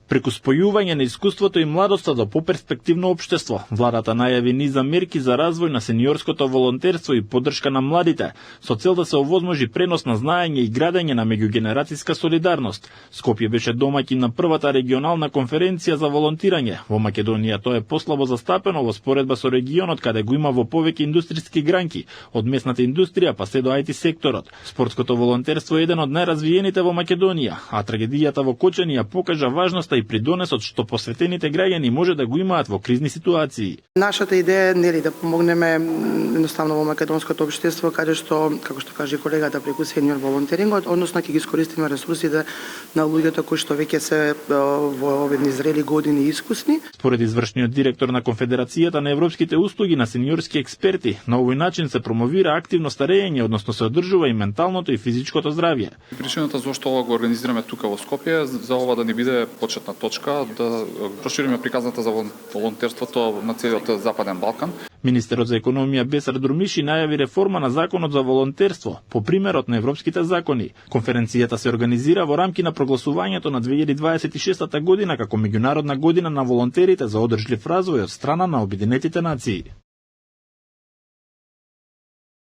Преку спојување на искуството и младоста до поперспективно општество, владата најави низ мерки за развој на сениорското волонтерство и поддршка на младите, со цел да се овозможи пренос на знаење и градење на меѓугенерацијска солидарност. Скопје беше домаќин на првата регионална конференција за волонтирање. Во Македонија тоа е послабо застапено во споредба со регионот каде го има во повеќе индустријски гранки, од месната индустрија па се до IT секторот. Спортското волонтерство е еден од најразвиените во Македонија, а трагедијата во Кочани ја покажа важноста и придонесот што посветените граѓани може да го имаат во кризни ситуации. Нашата идеја е нели да помогнеме едноставно во македонското општество, каде што, како што каже колегата, преку сениор волонтерингот, односно ќе ги искористиме ресурсите на луѓето кои што веќе се во овие зрели години искусни. Според извршниот директор на Конфедерацијата на европските услуги на сениорски експерти, на овој начин се промовира активно старење, односно се одржува и менталното и физичкото здравје. Причината зашто ова го организираме тука во Скопје за ова да ни биде почетна точка да прошириме приказната за волонтерството на целиот Западен Балкан. Министерот за економија Бесар Дурмиши најави реформа на законот за волонтерство по примерот на европските закони. Конференцијата се организира во рамки на прогласувањето на 2026 година како меѓународна година на волонтерите за одржлив развој од страна на Обединетите нации.